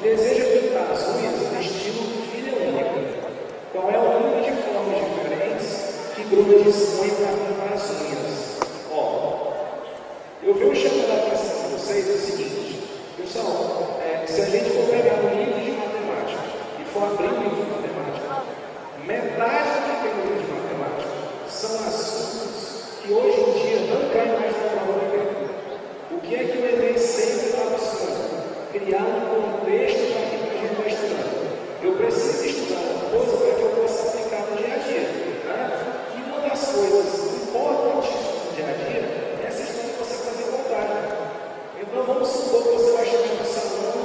deseja pintar as unhas no estilo filha única. Qual é o número de formas diferentes que Bruna dispõe para pintar as unhas? Ó, eu venho chamando a atenção para vocês o seguinte, pessoal, se a gente for pegar um livro de matemática e for abrir um livro de matemática, metade do que tem no livro de matemática são assuntos que hoje em dia não caem mais na prova do Enem. O que é que o Enem sempre está buscando? Criar um contexto para aquilo que a gente está estudando. Eu preciso estudar uma coisa para que eu possa aplicar no dia a dia. Né? E uma das coisas importantíssimas no dia a dia é essa história de você fazer vontade. Então vamos supor que você vai chegar no salão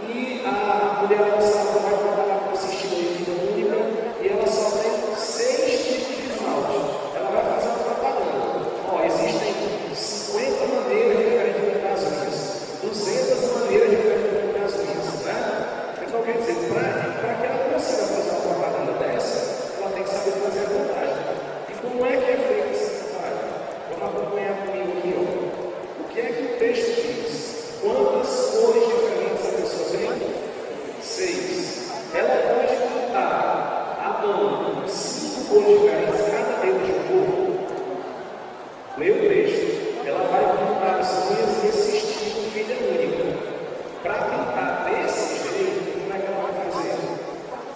e a mulher do salão vai trabalhar com esse estilo de vida única e ela só tem 6 tipos de esmalte. Ela vai fazer uma propaganda. Ó, existem 50 maneiras diferentes de pintar as unhas, 200 maneiras diferentes de pintar as unhas. Né? Então quer dizer, para que ela consiga fazer uma propaganda dessa, ela tem que saber fazer a montagem. E como é que é feita essa montagem? Vamos acompanhar comigo aqui. Ó. O que é que o texto diz? Quantas cores diferentes a pessoa tem? 6. Ela pode pintar a mão com 5 cores diferentes, cada dedo de um corpo. Leia o texto. Ela vai pintar as unhas desse estilo filha única. Para pintar desse jeito, como é que ela vai fazer?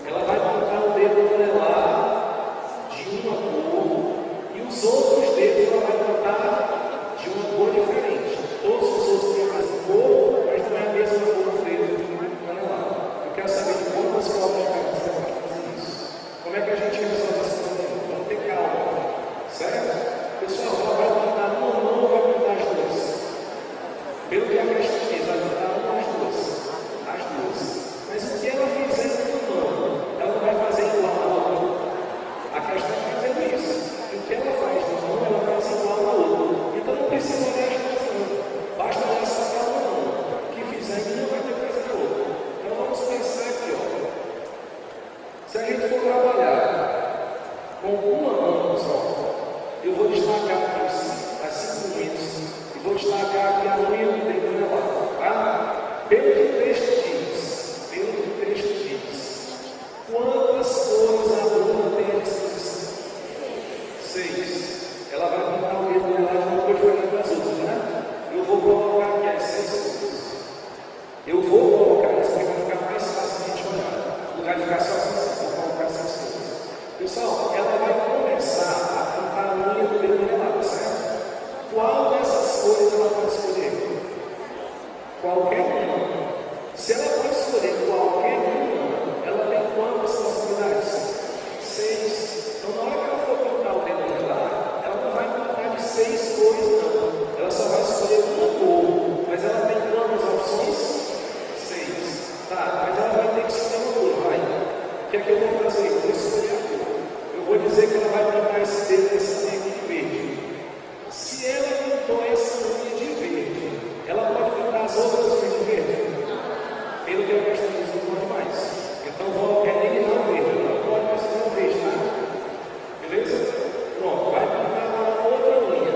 Ela vai pintar o dedo anelar de uma cor e os outros dedos ela vai pintar de uma cor diferente. Todos os outros têm a mesma cor, mas não é a mesma cor do dedo anelar. Eu quero saber de quantas formas diferentes ela vai fazer isso. Como é que a gente resolve esse problema? Vamos ter calma, certo? Pessoal, ela vai pintar uma mão ou vai pintar as duas? Pelo que a questão diz, vai pintar uma as duas. As duas. Mas o que ela fizer com uma mão, ela não vai fazer igual a outra. A questão é fazer isso. E o que ela faz com uma mão, ela faz igual a outra. Então não precisa olhar as duas não. Basta olhar só para uma mão. O que fizer não vai ter que fazer a outra. Então vamos pensar aqui, ó. Se a gente for trabalhar com uma mão só, eu vou destacar aqui as 5 unhas e vou destacar aqui a unha do dedo anelar, tá? Pelo que o texto diz, quantas cores a Bruna tem à disposição? 6. Ela vai pintar o dedo anelar de uma cor diferente das outras, né? Eu vou colocar aqui as 6 cores. Eu vou colocar isso para ficar mais fácil de a gente olhar. No lugar de ficar só assim, vou colocar essas cores. Pessoal, ela vai começar a pintar a unha do dedo anelar, certo? Qual dessas cores ela pode escolher? Qualquer uma. Se ela pode escolher qualquer uma, ela tem quantas possibilidades? 6. Então, na hora que ela for pintar o dedo anelar, ela não vai pintar de 6 cores, não. Ela só vai escolher uma cor. Mas ela tem quantas opções? 6. Tá, mas ela vai ter que escolher uma cor, vai. O que é que eu vou fazer? Eu vou escolher a cor. Eu vou dizer que ela vai pintar esse dedo desse dedo de verde. Se ela pintou essa unha de verde, ela pode pintar as outras unhas de verde? Pelo que eu gosto disso, não pode mais. Então vou eliminar o verde. Não pode mais fazer o verde, tá? Beleza? Pronto, vai pintar uma outra unha.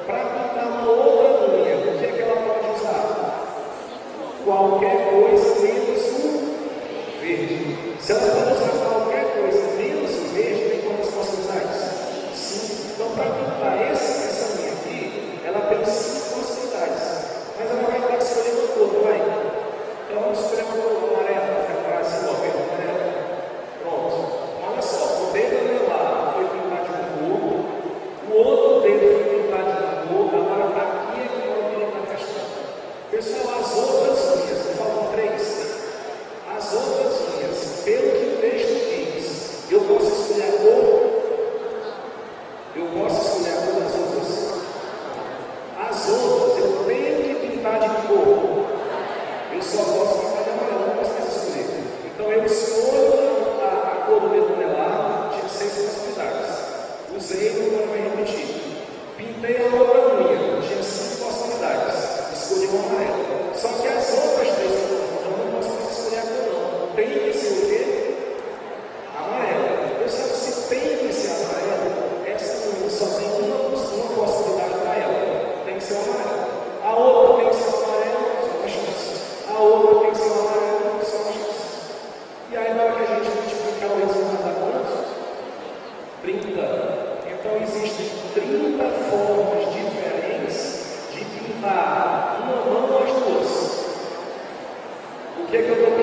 Para pintar uma outra unha, o que é que ela pode usar? Qualquer coisa menos o verde. Se ela pode usar qualquer coisa menos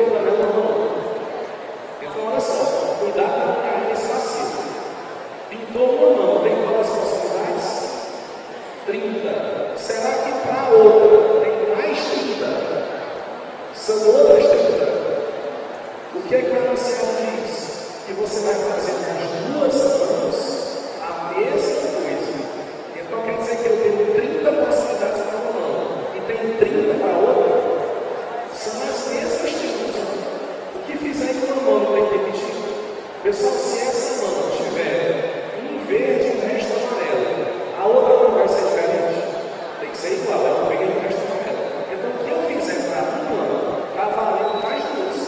panela na mão. Então, olha só, cuidado para não cair nesse vacilo. Pintou uma mão, tem quantas possibilidades? 30. Será que para a outra tem mais 30? São outras 30. O que é que a anciã diz? Que você vai fazer nas duas mãos a mesma coisa. Então quer dizer que eu tenho 30 possibilidades para uma mão e tem 30 para a outra? São as mesmas 30. O que fizer com uma mão não tem que repetir. Pessoal, se essa mão tiver um verde e um resto amarelo, a outra não vai ser diferente. Tem que ser igual, eu peguei o resto amarelo. Então o que eu fizer para uma, está valendo mais duas.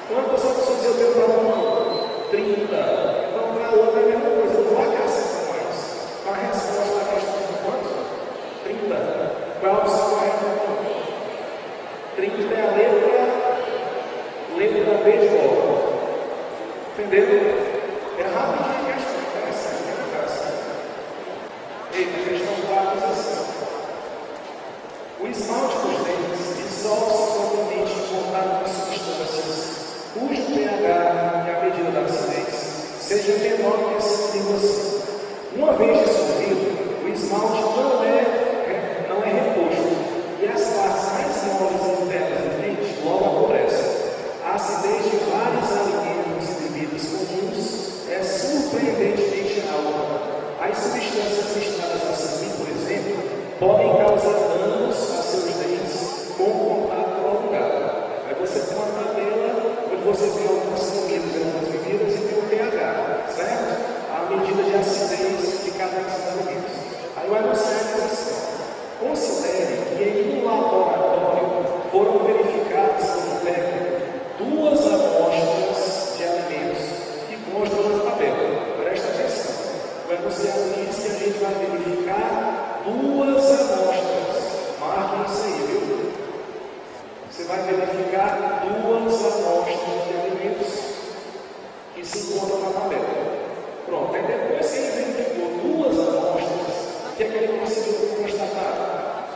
Quantas opções eu tenho para uma mão? 30. Então para a outra é a mesma coisa, eu não vou acrescentar mais. A resposta da questão de quanto? 30. Qual é a opção correta? 30 é a letra B de bola. Entendeu? É rapidinho a questão, interessante, interessante. Eita, questão 4 assim. O esmalte dos dentes dissolve-se totalmente em contato com substâncias cujo pH e a medida da acidez seja menor que 5,5. Uma vez dissolvido, o esmalte não é reposto e as partes mais moles internas do dente logo apodrecem. A acidez de vários alimentos e bebidas comuns é surpreendentemente alta. As substâncias listadas acima, por exemplo, podem causar danos a seus dentes com contato prolongado. Aí você tem uma tabela onde você tem algumas comidas e algumas bebidas e tem o pH, certo? A medida de acidez de cada um desses alimentos. Aí o Evangelho diz assim: considere que em um laboratório foram verificadas por um técnico 2 amostras de alimentos que constam na tabela. Presta atenção. O Evangelho diz que a gente vai verificar 2 amostras. Marquem isso aí, viu? Você vai verificar 2 amostras de alimentos que se encontram na tabela. Pronto, aí depois que ele verificou 2 amostras, o que é que ele conseguiu constatar?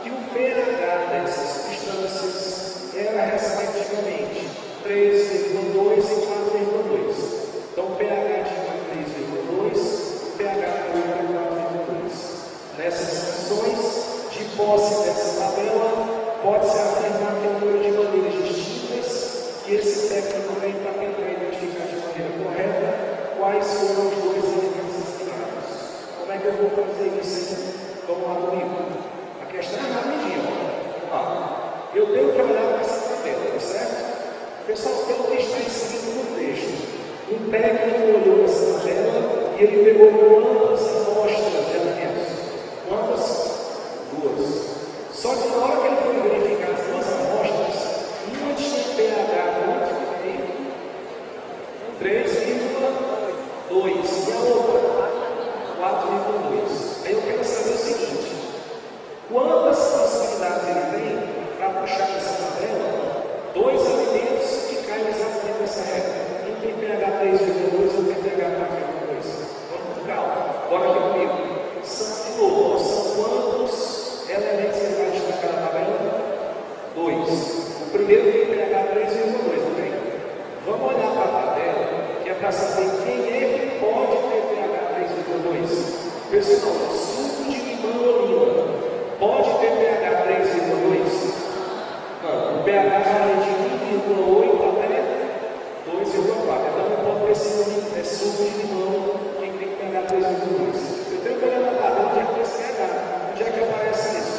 Que o pH dessas substâncias era respectivamente 3,2 e 4,2. Então o pH de 3,2, o pH de 4,2. Nessas condições, de posse dessa tabela, pode-se afirmar que o número de maneiras distintas que esse técnico vem para tentar identificar de maneira correta quais foram os 2 elementos associados. Como é que eu vou fazer isso? Vamos lá comigo. A questão é rapidinho. Vamos lá. Eu tenho que olhar para essa tabela, certo? Pessoal, pelo que está escrito no texto, um técnico olhou essa tabela e ele pegou quantas amostras de alimentos? Quantas? 2. Só que na hora que ele foi verificar as 2 amostras, uma tinha pH quanto? 3,2 e a outra 4,2. Aí eu quero saber o seguinte: quantas possibilidades ele tem para puxar essa tabela 2 alimentos que caem exatamente nessa regra? Um tem pH 3,2 ou tem pH 4,2. Vamos com calma, bora aqui comigo. São quantos elementos que ele vai destacar na tabela? 2. O primeiro tem pH 3,2, não tem? Vamos olhar para a tabela, que é para saber quem é que pode ter pH 3,2. Pessoal, suco de limão ou lima pode ter pH 3,2? Não, o pH vai de 1,8 até 2,4. Então não pode ter suco de limão quem tem pH 3,2. Eu tenho que olhar na tabela onde é que esse pH. Onde é que aparece isso?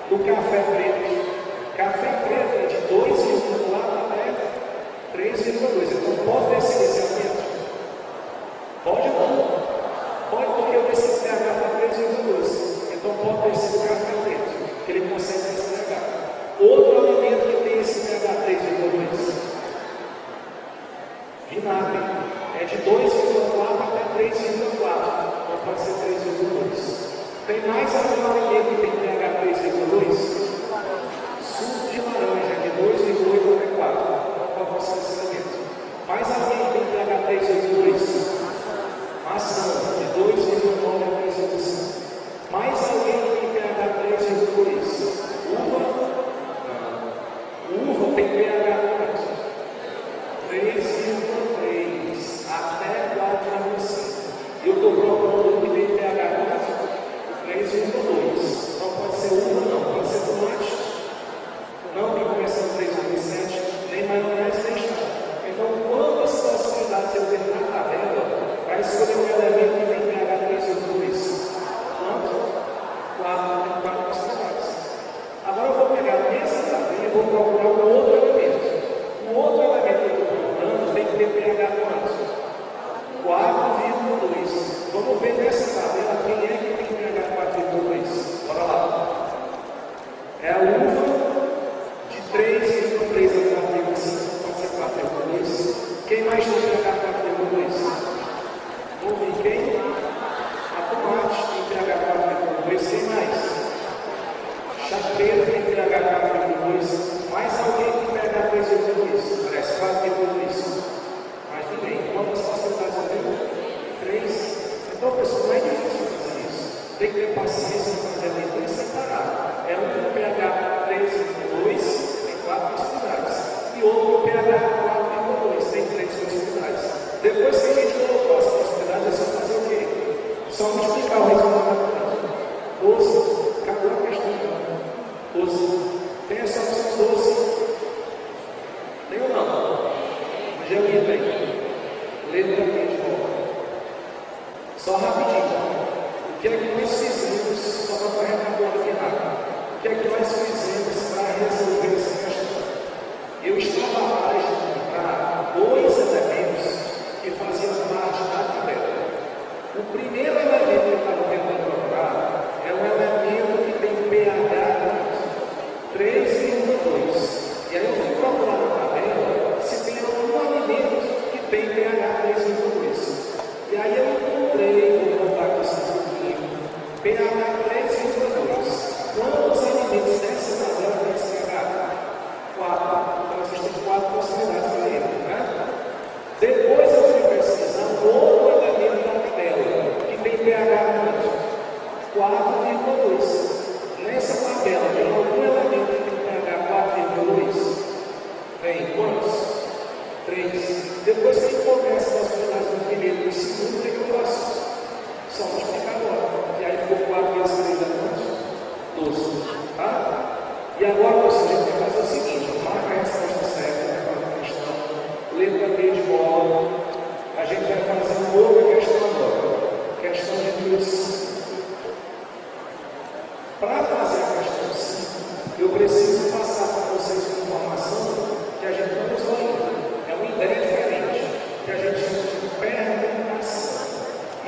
No café preto. Café preto é de 2,4 até 3,2. Então pode ter esse aumento? Pode não. Pode, porque eu preciso pH para 3,2. Então pode ter sido café preto, que ele consegue esse pH. Outro alimento que tem esse pH 3,2. Vinagre. É de 2,4 até 3,4. Então pode ser 3,2. Tem mais algum alimento que tem pH 3,2? Suco de laranja, de 2,8 até 4. Então pode ser esse alimento. Mais alguém que tem pH 3,2? Maçã, de 2,9 a 3,5. Mais alguém que tem pH 3,2? Uva? Não. Uva tem pH 4. Depois que a gente colocou as possibilidades, é só fazer o quê? Só multiplicar o resultado. 12, acabou a questão. 12. Tem essa opção 12? Tem ou não? Geometria tem. Letra B de novo. Só rapidinho. O que é que nós fizemos, só para arrematar aqui rápido? O que é que nós fizemos para resolver essa questão? Eu estava lá de encontrar dois elementos que faziam parte da tabela. O primeiro elemento que eu estava tentando procurar é um elemento que tem pH 3,2. E aí eu fui procurar na tabela se tem algum alimento que tem pH 3,2. E aí eu encontrei, vou voltar com vocês um pouquinho, pH 3,2. Quantos alimentos dessa tabela tem esse pH? 4. Então vocês têm 4 possibilidades para ele, né? Depois eu fui pesquisando outro elemento da tabela, que tem pH 4,2. Nessa tabela tem algum elemento que tem pH 4,2? Tem quantos? 3. Depois que eu começo as possibilidades do primeiro e do segundo, o que eu faço? Só multiplicar agora. E aí ficou 4 vezes 3 é quantos? 12. Tá? E agora você já vai fazer o seguinte: marca a resposta certa para a questão. Letra B de bola. A gente vai fazer uma outra questão agora. Questão de número 5. Para fazer a questão 5, eu preciso passar para vocês uma informação que a gente não usou ainda. É uma ideia diferente, que a gente chama de permutação.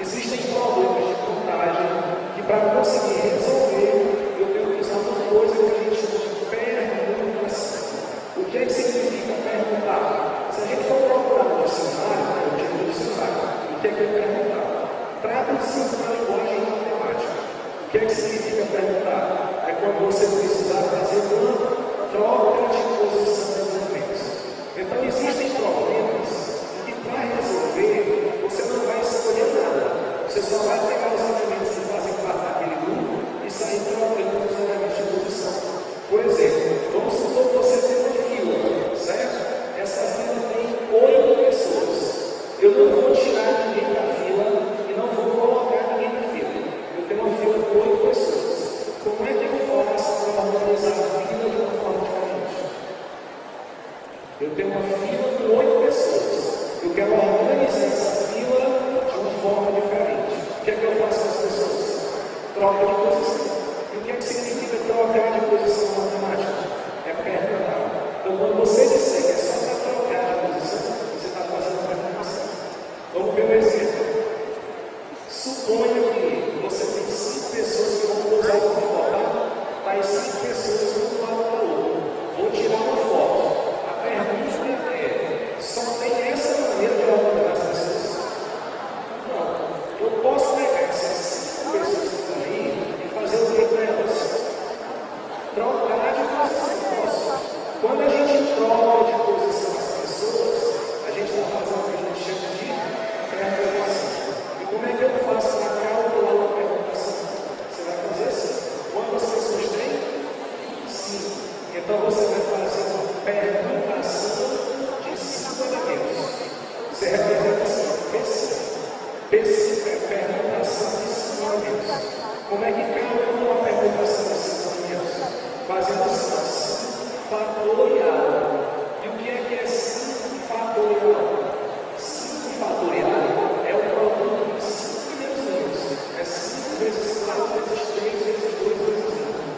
Existem problemas de contagem que, para conseguir resolver, eu tenho que usar uma coisa que a gente chama de permutação. O que é que significa permutar? Se a gente for procurar no dicionário, eu digo no dicionário, o que é permutar? Traduzindo para a linguagem matemática. O que é que significa permutar? É quando você precisar fazer uma troca de posição dos elementos. Então existem problemas que, para resolver, você não vai escolher nada. Você só vai pegar os elementos que fazem parte daquele grupo e sair trocando os elementos de posição. Por exemplo, vamos supor que você tem uma fila, certo? Essa fila tem 8 pessoas. Eu não vou tirar ninguém da fila e não vou colocar ninguém na fila. Eu tenho uma fila com 8 pessoas. Como é que eu faço para organizar a fila de uma forma diferente? Eu tenho uma fila com 8 pessoas. Eu quero organizar essa fila de uma forma diferente. O que é que eu faço com as pessoas? Troca de posição. E o que é que significa trocar de posição matemática? É permutar. Então, quando você disser que é só para trocar de posição, você está fazendo permutação. Vamos ver um exemplo. Suponha que você tem 5 pessoas que vão usar uma foto. As 5 pessoas vão para o outro. Vou tirar uma foto. A pergunta é: só tem essa maneira de organizar as pessoas? Não. Eu posso pegar essas 5 pessoas que estão aí e fazer o que com elas? Trocar de posição. Posso. Quando a gente troca de posição as pessoas, a gente está fazendo o que a gente chama de permutação. E como é que eu faço para calcular uma permutação? Você vai fazer assim. Quantas pessoas tem? 5. Então você vai fazer uma permutação de 5 elementos. Você representa assim, P5. P5 é permutação de 5 elementos. Como é que calcula uma permutação de 5 elementos? Fazendo assim, 5 fatorial. E o que é 5 fatorial? 5 fatorial é o produto de 5 elementos. É 5 vezes 4 vezes 3 vezes 2 vezes 1.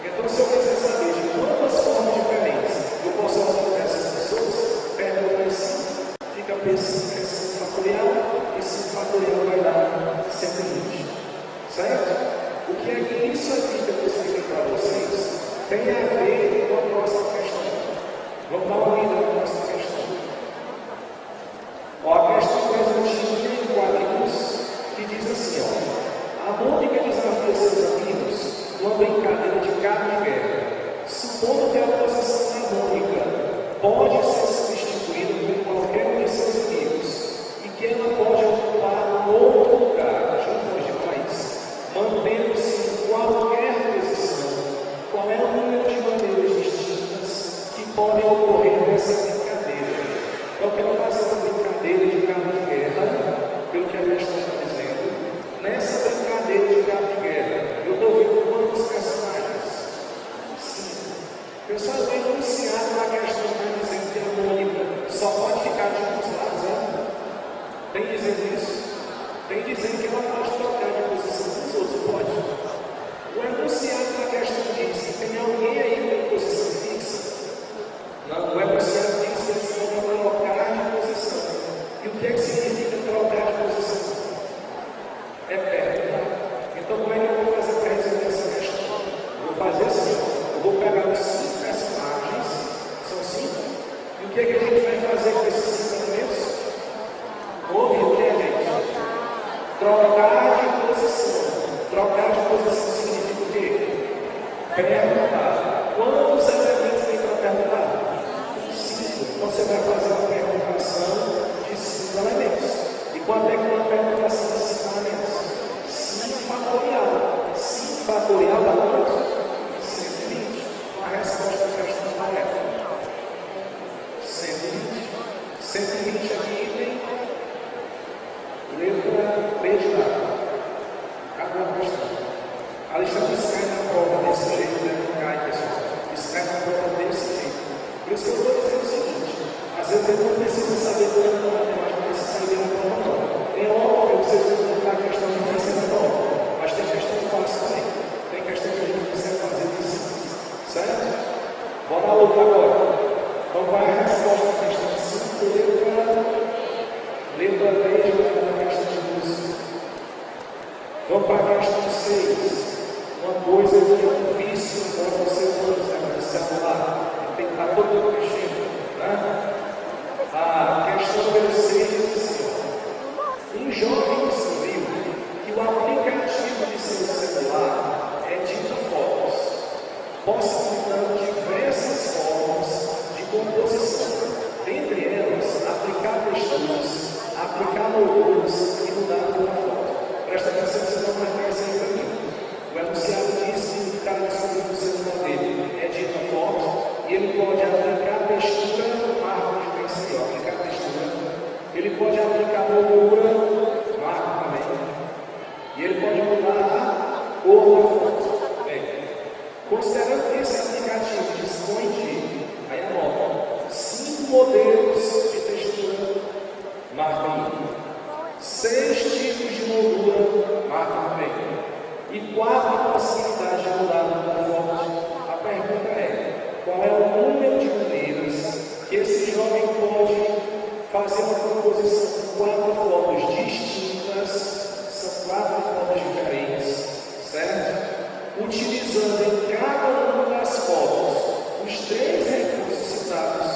Então, se eu quiser saber de quantas formas diferentes eu posso organizar essas pessoas, pergunta 5, fica P5 é 5 fatorial, e 5 fatorial vai dar 120. Certo? O que é que isso aqui que eu expliquei para vocês tem a ver com a próxima questão? Vamos dar uma olhada na próxima questão. Ó, a questão mais antiga em quadrinhos que diz assim: ó, a Mônica desafia seus amigos numa brincadeira de carne e guerra. Supondo que a posição da Mônica pode ser substituída por qualquer um de seus amigos e que ela pode ocupar um outro lugar, junto demais, mantendo-se em qualquer posição, qual é o número de maneiras distintas que podem ocorrer nessa brincadeira? dizendo que ela pode trocar de posição com os outros, pode. O enunciado da questão diz que tem alguém aí em posição fixa. Não, o enunciado diz que eles vão trocar de posição. E o que é que significa trocar de posição? É perto, tá? Então, como é que eu vou fazer para resolver essa questão? Eu vou fazer assim, eu vou pegar os 5 personagens, são 5, e o que é que a gente vai fazer com esses 5 elementos? Ouve o que, gente? Trocar de posição. Trocar de posição significa o quê? Perguntar. Quantos elementos tem para perguntar? 5. Então você vai fazer uma perguntação de 5 elementos. E quanto é que é uma perguntação de 5 elementos? 5 fatorial. 5 fatorial dá quanto? 120. A resposta da questão da tarefa. 120. 120 aqui tem letra B de lado. Acabou a questão. A Alexandre cai na prova desse jeito, né? Não cai, pessoal. Isso cai na prova desse jeito. Por isso que eu estou dizendo o seguinte: às vezes ele não precisa saber do ano da matemática, precisa saber da prova, não. É óbvio que vocês vão colocar a questão difícil na prova, mas tem questão fácil também. Tem questão que a gente precisa fazer isso. Certo? Bora lá outra agora. Então vai a resposta da questão 5, letra 3, na questão de música. Vamos para a questão 6. Uma coisa que é um vício para você usar no celular. Tem que estar todo mexendo. Tá? A questão número 6 diz assim: um jovem descobriu que o aplicativo de seu celular é Dita Fotos, possibilitando diversas formas de composição, dentre elas aplicar texturas, aplicar molduras e mudar a foto. Presta atenção, vocês vão marcar isso aí para mim. O enunciado diz que o cara descobriu o celular dele é Dita Foto e ele pode aplicar textura, marca de pensei, aplicar textura. Ele pode aplicar moldura, marca também. E ele pode mudar a cor da foto. Bem, considerando que esse aplicativo dispõe de, aí anota, 5 modelos de textura, marca aí. 6 tipos de moldura, marca também. E 4 possibilidades de mudar a foto. A pergunta é: qual é o número de maneiras que esse jovem pode fazer uma composição com 4 fotos distintas? São 4 fotos diferentes, certo? Utilizando em cada uma das fotos os 3 recursos citados.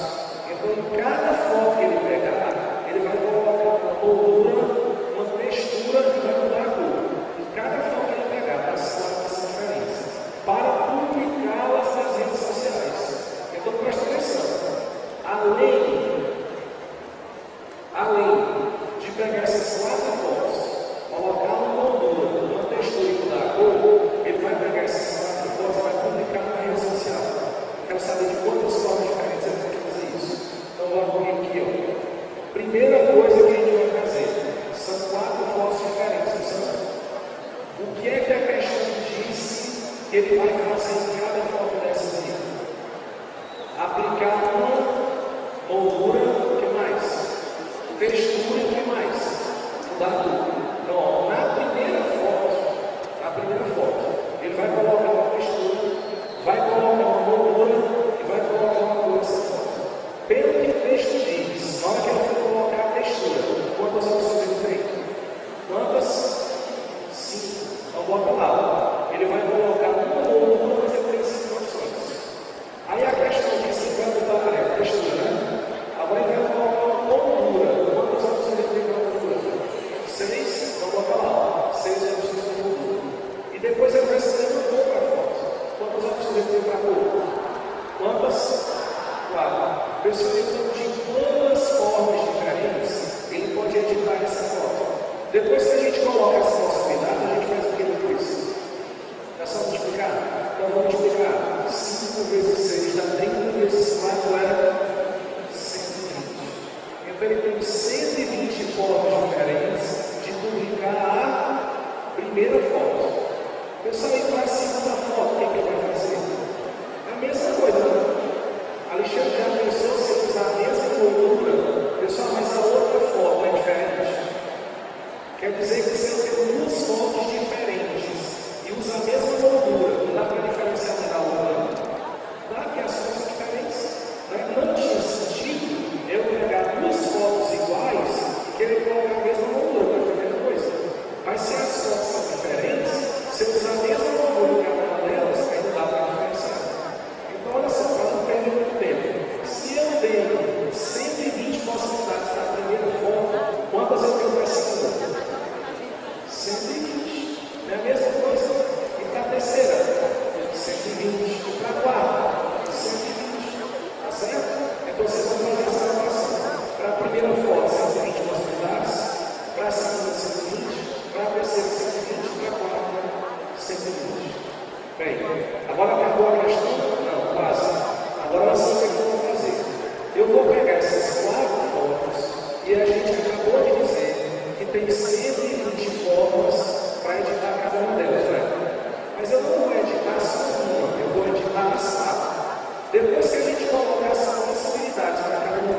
Então, em cada foto que ele pegar, ele vai colocar uma moldura, uma textura e vai mudar a cor. Em cada foto que ele pegar, as 4 são diferentes, para publicá-las nas redes sociais. Então, presta atenção. Além de pegar essas 4 fotos, colocar uma moldura, uma textura e mudar a cor, ele vai pegar essas 4 fotos e vai publicar na rede social. Eu quero saber de quantas formas diferentes ele vai fazer isso. Então, vamos ver aqui, ó. Primeira coisa que a gente vai fazer são 4 fotos diferentes, não são? O que é que a questão diz que ele vai fazer em cada foto dessas aqui? Aplicar uma moldura, o que mais? Textura, o que mais? Mudar tudo. Então, ó, na primeira foto, ele vai colocar uma textura, vai colocar uma moldura e vai colocar uma cor nessa foto. Pelo que o texto diz, na hora que ele for colocar a textura, quantas opções ele tem? Quantas? 5. Então, bota lá. Ele vai colocar uma moldura, mas ele tem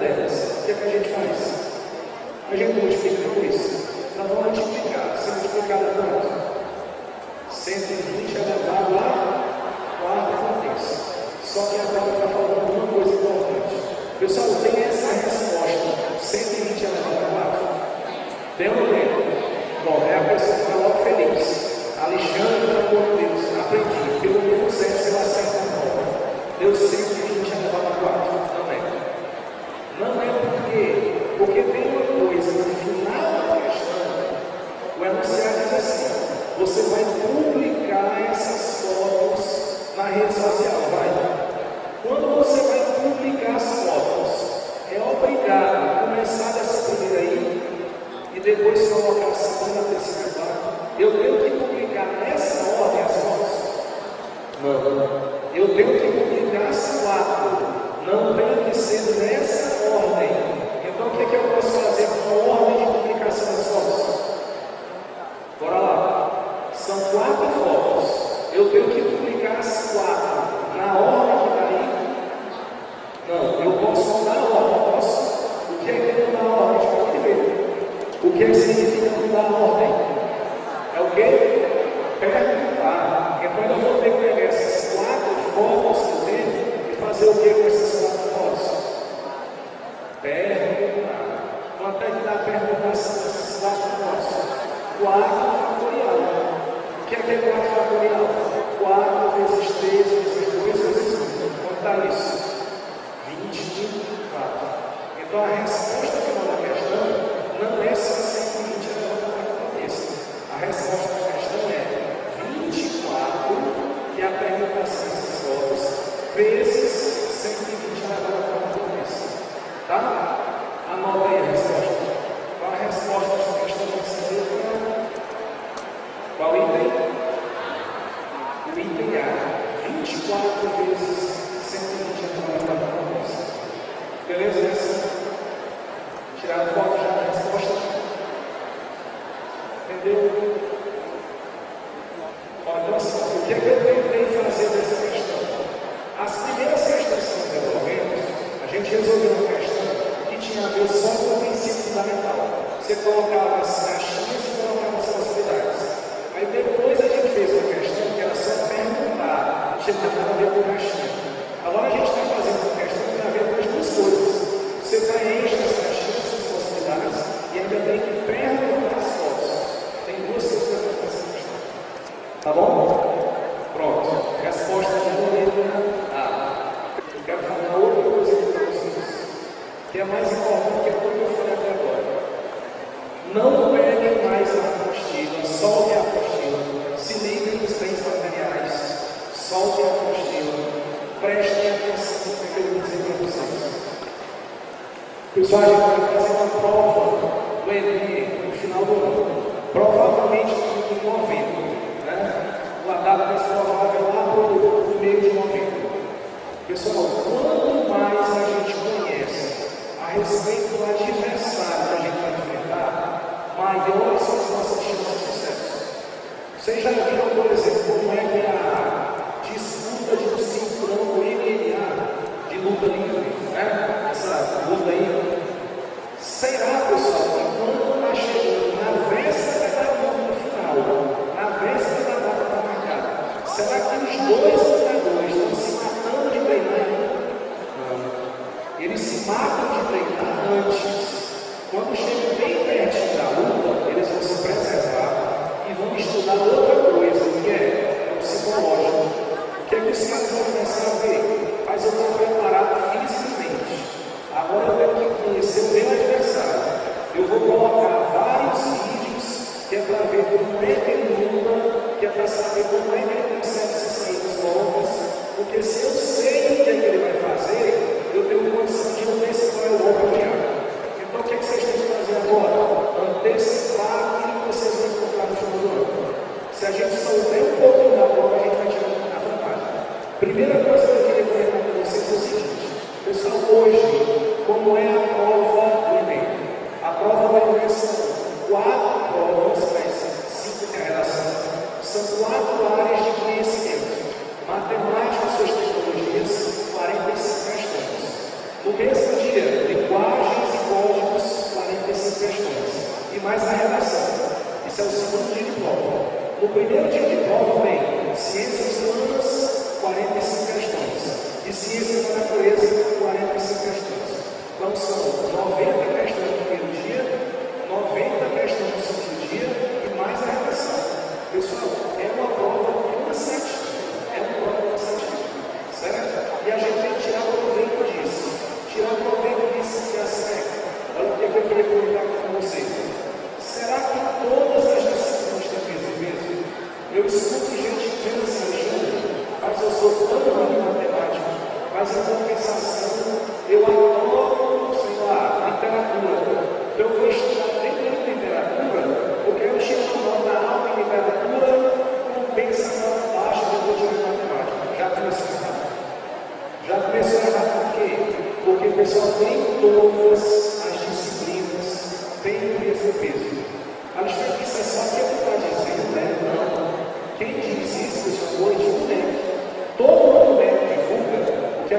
delas. O que é que a gente faz? A gente multiplica depois. Nós vamos multiplicar. Se multiplicar a quanto? 120 elevado a quarta vez. Só que agora está falando uma coisa importante. Pessoal, tem essa resposta. 120 elevado a 4. Tem ou não tem? Bom, é a pessoa que está logo feliz. Alexandre, pelo amor de Deus, aprendi. Pelo menos 7, você vai acertar a prova. Deu 120 elevado a 4. Não é. Não é porque tem uma coisa no final da questão. O enunciado diz assim: você vai publicar essas fotos na rede social, vai. Quando você vai publicar as fotos, é obrigado a começar dessa primeira aí e depois colocar a segunda, a terceira, a quarta. Eu tenho que publicar nessa ordem as fotos? Não. Eu tenho que publicar as 4. Não tem que ser nessa ordem. Então o que é que eu posso fazer com a ordem de publicação das fotos? Bora lá. São 4 fotos. Eu tenho que publicar as 4 na ordem que está aí? Não, eu posso mudar a ordem, posso? O que é que mudar a ordem? Pode ver. O que é que significa mudar a ordem? É o quê? Perguntar. Então eu vou ter que pegar essas 4 fotos que eu tenho e fazer o que com essas 4 fotos? Perguntar. Quanto é que dá a perguntação dessas 4 fotos? 4 fatorial. O que é 4 fatorial? 4 vezes 3 vezes 2 vezes 1. Quanto está isso? 24. Então a resposta final da questão não é só 120 elevado à cabeça. A resposta da questão é 24, que é a permutação dessas fotos, vezes 120 elevado à cabeça. Tá? Anota aí a resposta. Qual a resposta dessa questão que você viu? Qual item? O item A. 24 vezes 120 elevado à cabeça. Beleza? Essa? Tirar foto já da resposta. Entendeu? Então, assim, o que é que eu tentei fazer dessa questão? As primeiras questões que nós resolvemos, a gente resolveu uma questão que tinha a ver só com o princípio fundamental. Você colocava as caixinhas e colocava as possibilidades. Aí depois a gente fez uma questão que era só perguntar, não tinha nada a ver com caixinha. Agora a gente está fazendo uma questão que tem a ver com as duas coisas. Você preenche as caixinhas com as possibilidades e ainda tem que perguntar as fotos. Tem duas coisas para fazer essa questão. Tá bom? Pronto. Resposta de letra A. Eu quero falar outra coisa aqui para vocês, que é mais importante que tudo que eu falei até agora. Não peguem mais a apostila, solte a apostila, se livrem dos bens materiais, solte a apostila, prestem atenção no que eu vou dizer para vocês. Pessoal, a gente vai fazer uma prova do Enem no final do ano, provavelmente em novembro, né? Uma data mais provável lá para o meio de novembro. Pessoal, quanto mais a gente conhece a respeito do adversário que a gente vai enfrentar, maiores são as nossas chances de sucesso. Vocês já viram, por exemplo, como é que a disputa de um cinturão MMA de luta livre, né? Essa luta aí. Será, pessoal, que quando está chegando na véspera da luta final, na véspera da data está marcada, será que os dois lutadores estão se matando de treinar? Não. Eles se matam de treinar antes. Quando chegam bem perto da luta, eles vão se preservar e vão estudar outra coisa, que é o psicológico. O que é que os caras vão começar a ver? Mas eu estou preparado fisicamente. Agora eu tenho que conhecer o meu adversário. Eu vou colocar vários vídeos que é para ver como é que ele luta, que é para saber como é que ele consegue se sair dos golpes. Porque se eu sei o que é que ele vai fazer, eu tenho condição de antecipar o golpe de água. Então o que é que vocês têm que fazer agora? Antecipar aquilo que vocês vão encontrar no final do ano. Se a gente souber um pouquinho da prova, a gente vai tirar a vantagem. Primeira coisa que eu queria comentar com vocês é o seguinte. Pessoal, hoje, como é a prova do Enem? A prova do Enem são 4 provas, mas 5 de redação. São 4 áreas de conhecimento. Matemática e suas tecnologias, 45 questões. No mesmo dia, de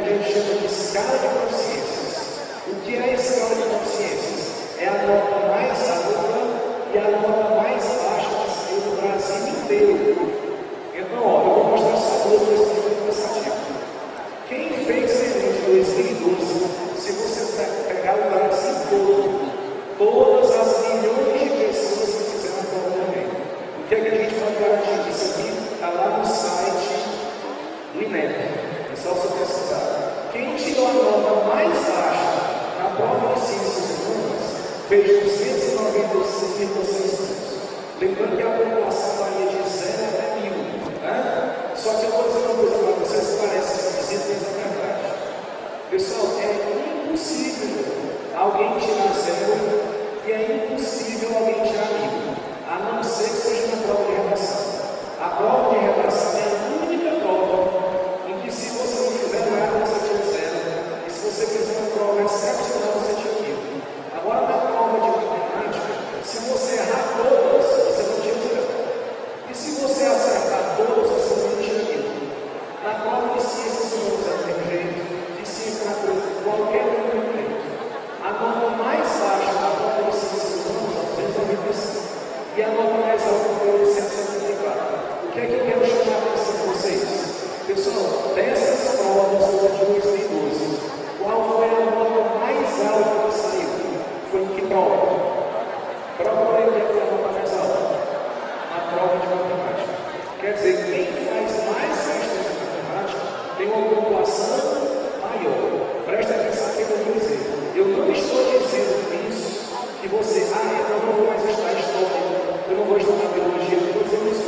gente chama de escala de consciências. O que é a escala de consciências? É a nota mais alta e a nota mais baixa que saiu do Brasil inteiro. Então, ó, eu vou mostrar só duas pesquisas cansativas. Quem fez Enem de 2012, se você pegar o Brasil todo, todas as milhões de pessoas que fizeram a prova do Enem, o que é que a gente pode garantir? Isso aqui está lá no site do INEP. É só você pesquisar. Quem tirou a nota mais baixa na prova de ciências humanas fez 295,6 pontos. Lembrando que a população varia de 0 até 1000. Né? Só que eu vou dizer uma coisa para vocês que parece esquisito, mas é verdade. Pessoal, é impossível alguém tirar 0 e é impossível alguém tirar 1000, a não ser que seja uma prova de redação. A prova de redação é a única prova em que, se você não fizer nada, você tira 0, e se você fizer uma prova excepcional, você tira 1000. Agora, na prova de matemática, se você errar todas, você não tira 0. E se você acertar todas, você não tira 1000. Na prova de ciências humanas é o mesmo jeito, de ciência natureza, qualquer outro jeito. A nota mais baixa da prova de ciências humanas é 295. E a nota mais alta foi 174. O que é que eu quero chamar a atenção de vocês? Pessoal, dessas provas de 2012, qual foi a nota mais alta que saiu? Foi em que prova? Prova aí que foi a nota mais alta? Na prova de matemática. Quer dizer, quem faz mais questões de matemática tem uma pontuação maior. Presta atenção no que eu vou dizer. Eu não estou dizendo isso que você, eu não vou mais estudar história, eu não vou estudar biologia, eu não vou dizer isso.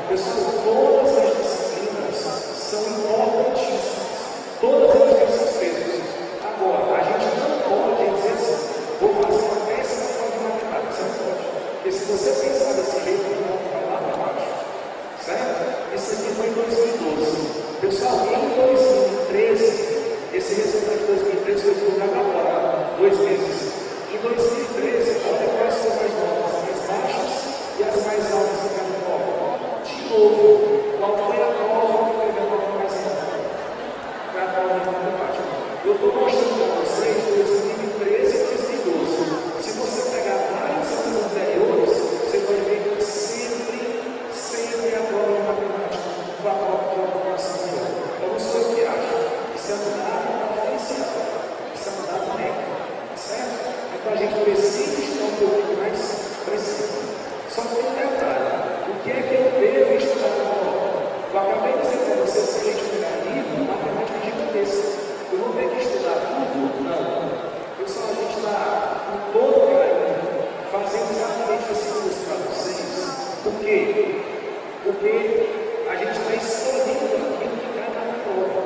Pessoal, todas as disciplinas são importantíssimas. Todas elas têm seus pesos. Agora, a gente não pode dizer assim, vou fazer uma péssima prova de matemática. Você não pode. Porque se você pensar desse jeito, não vai lá para baixo. Certo? Isso aqui foi em 2012. Pessoal, em 2013, esse resultado de 2013 foi divulgado agora, 2 meses. Em 2013, olha quais foram as notas mais baixas e as mais altas em cada prova. De novo, qual foi a prova que teve a nota mais alta? Foi a prova de matemática. Eu estou mostrando para vocês 2013 e 2012. Se você pegar vários anos anteriores, você vai ver que sempre a prova de matemática foi a prova de população maior. Eu não sou eu que acho. Isso é um dado oficial. Isso é um dado técnico. Certo? Então a gente precisa estar um pouquinho mais preciso. Só que tem um detalhe. O que é que eu devo estudar na prova? Eu acabei de dizer para vocês que a gente pegar livro, matemática gigantesca. Eu vou ter que estudar tudo? Não. Pessoal, a gente está com todo o carinho fazendo exatamente esse curso para vocês. Por quê? Porque a gente está escolhendo aquilo que cai na prova.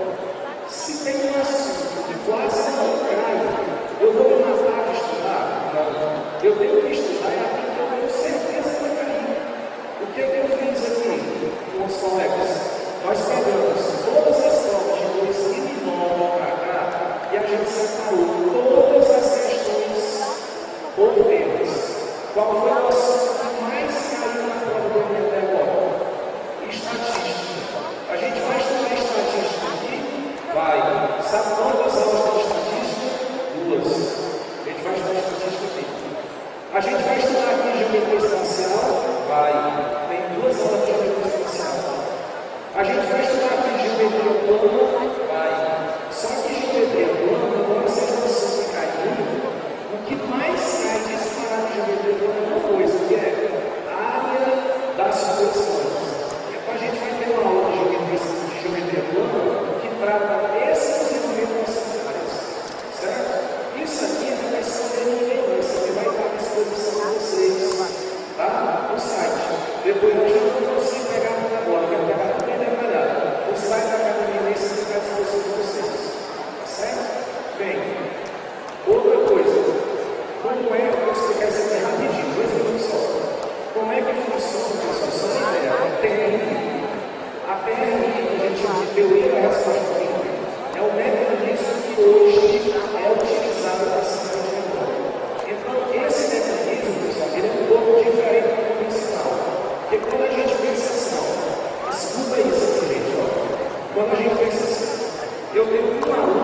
Se tem um assunto que quase não cai, eu vou me matar de estudar? Não. Eu tenho que estudar e aquilo que eu tenho certeza que vai cair. O que eu fiz aqui com os colegas? Nós pegamos todas as provas de 2009 para cá e a gente separou todas as questões por temas. Qual foi o assunto que mais caiu na prova do Enem até agora? Estatística. A gente vai estudar estatística aqui? Vai. Sabe quantas aulas de estatística? 2. A gente vai estudar estatística aqui. A gente vai estudar aqui geometria espacial? Vai. Tem 2 aulas de geometria espacial. A gente vai estudar aqui geometria plana? Vai. Só que geometria plana, agora vocês não sabem que cai muito. O que mais cai disparado de geometria plana é uma coisa, que é a área das suposições. Então a gente vai ter uma aula de geometria plana que trata exclusivamente das áreas. Certo? Isso aqui não vai esconder ninguém, não. Isso aqui vai estar à disposição de vocês. Tá? No site. Depois eu já não consigo pegar muito agora, quero pegar tudo bem detalhado. O site da academia isso aqui está à disposição de vocês. Certo? Bem, outra coisa. Como é, eu vou explicar isso aqui rapidinho, 2 minutos só. Como é que funciona a discussão de ideia? A TRI. A TRI, que a gente chama de teoria da resposta clínica, é o mecanismo que hoje é utilizado para se desenvolver. Então, esse mecanismo, pessoal, ele é um pouco diferente do convencional. Porque quando a gente pensa assim, escuta isso aqui, gente, ó. Quando a gente pensa assim, eu tenho um aluno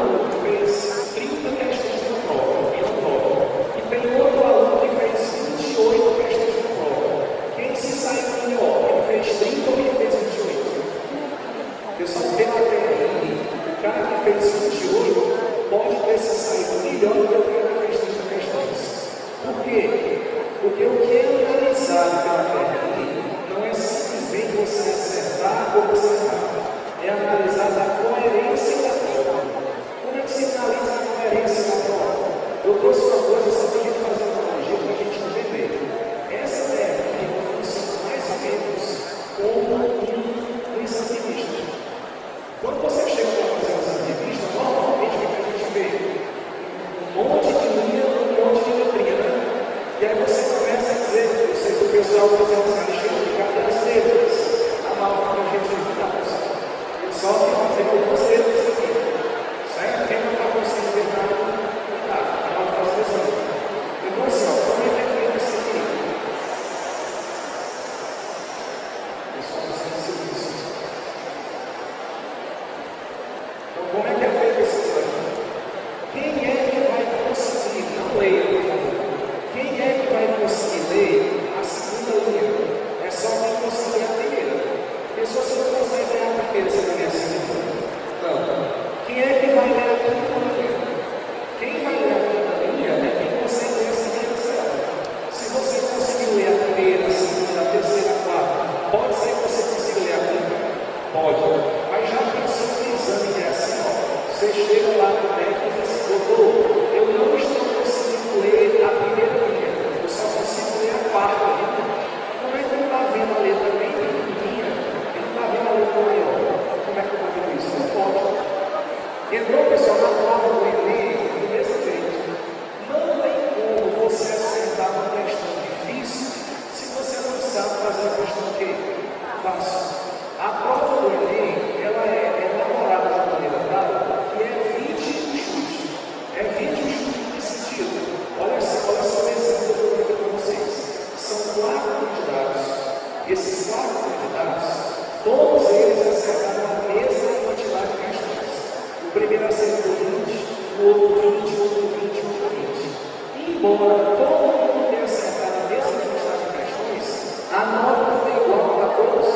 embora todo mundo tenha acertado a mesma quantidade de questões, a nota foi igual para todos?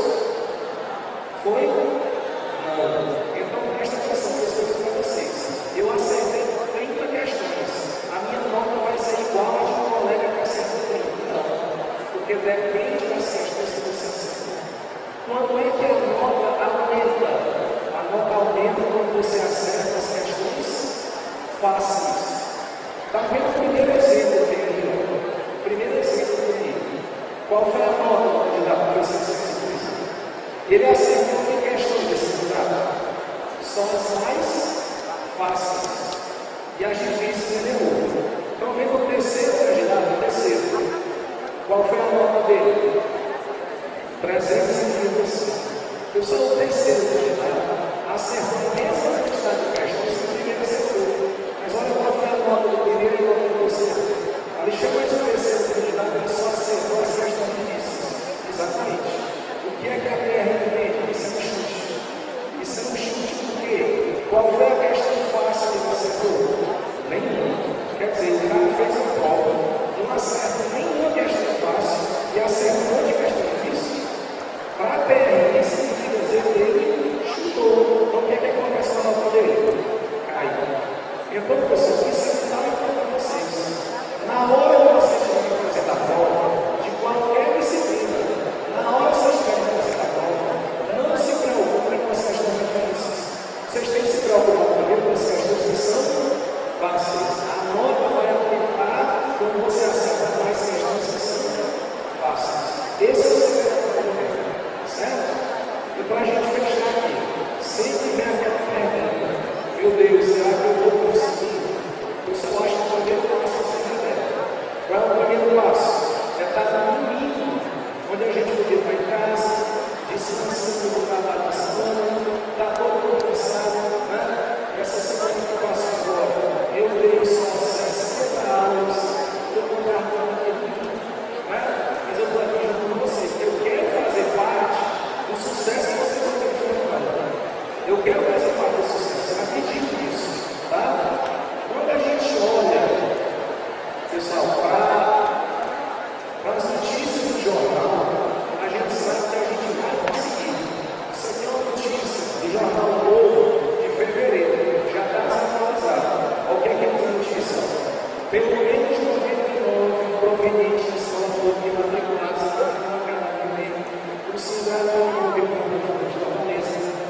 Foi? Não. Então presta atenção nas coisas para vocês. Eu acertei 30 questões. A minha nota vai ser igual a de um colega que acertou 30? Não. Porque depende das questões que você acertou. Quando é que a nota aumenta? A nota aumenta quando você acerta as questões fáceis. Está vendo o primeiro exemplo que tem ali? O primeiro exemplo comigo. Qual foi a nota de dar para vocês? Ele acertou em questões desse lugar. São as mais fáceis. E as difíceis ele errou. Então vem o terceiro candidato, o terceiro. Qual foi a nota dele? 335. Eu sou o terceiro candidato. Acertou a mesma quantidade de questões que o primeiro acertou. Mas olha qual foi a nota do primeiro e nota do terceiro. Ali chegou esse terceiro candidato, ele só acertou as questões difíceis. Exatamente. O que é que a PR vende? Isso é um chute. Isso é um chute por quê? Qual foi a questão fácil que você acertou? Nenhuma. Quer dizer, o cara fez a prova, não acerta nenhuma questão fácil e acerta um monte de questão difícil. Para a PR, isso significa dizer que ele chutou. Então o que é que acontece com a nota dele? Cai. Então, pessoal, isso é fundamental para vocês. Na hora que vocês vão fazer a prova, de qualquer disciplina, na hora que vocês querem fazer a prova, não se preocupem com as questões difíceis. Vocês têm que se preocupar primeiro com as questões que são fáceis. A nota vai aumentar quando você acerta mais questões que são fáceis. Esse é o segredo do problema. Certo? E para a gente fechar aqui, sempre vem aquela pergunta: meu Deus, será que eu vou conseguir? Eu só acho que o primeiro passo é ser aberto. Qual é o primeiro passo? É estar no mínimo, onde a gente podia estar em casa, descansando do trabalho da semana, está todo mundo cansado, né? Essa semana que passou agora, eu dei só 60 aulas, estou com o cartão aqui, né? Mas eu estou aqui junto com vocês. Eu quero fazer parte do sucesso que vocês vão ter no trabalho. Eu quero fazer parte do sucesso. Eu acredito nisso, tá? Quando a gente olha, pessoal, para as notícias do jornal, a gente sabe que a gente vai conseguir. Isso aqui é uma notícia do jornal Novo de fevereiro, já está desatualizado. Olha o que é essa notícia? Pelo menos 99 provenientes da escola pública matriculados na canal o cidadão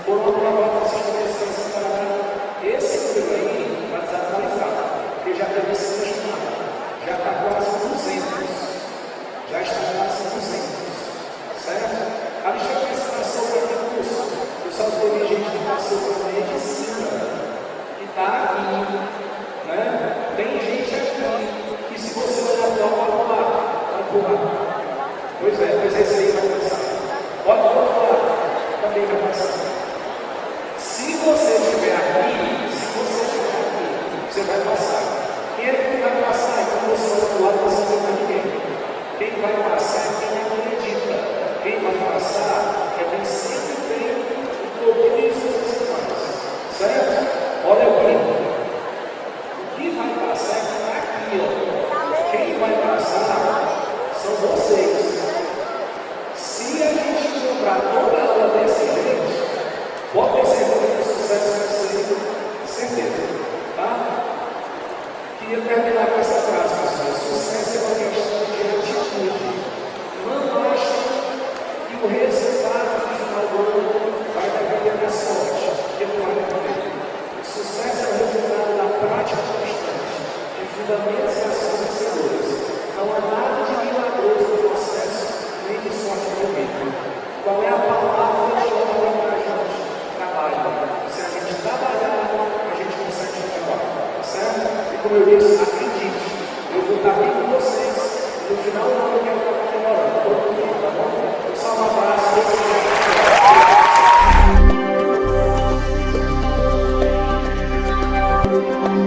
foram aprovados para a ciência para esse número aí vai desatualizar, porque já deve ser estimado, já está quase 200, já está quase 200, certo? Ali já passou para o curso, pessoal, teve gente que passou para a medicina, que está aqui, né? Tem gente aqui, que se você olhar para o outro lado, vai pular. Pois esse aí vai passar. Olha para o outro lado, também vai passar. Se você estiver aqui, você vai passar. Quem é que vai passar? Então você vai do lado, você não vai ninguém. Quem vai passar é quem acredita. Quem vai passar é quem sempre tem o poder de exposições. Certo? Olha aqui. O que vai passar é quem está aqui. Ó. Quem vai passar são vocês. Se a gente comprar toda a aula desse jeito, pode ter certeza que o sucesso vai ser certeza, tá? Queria terminar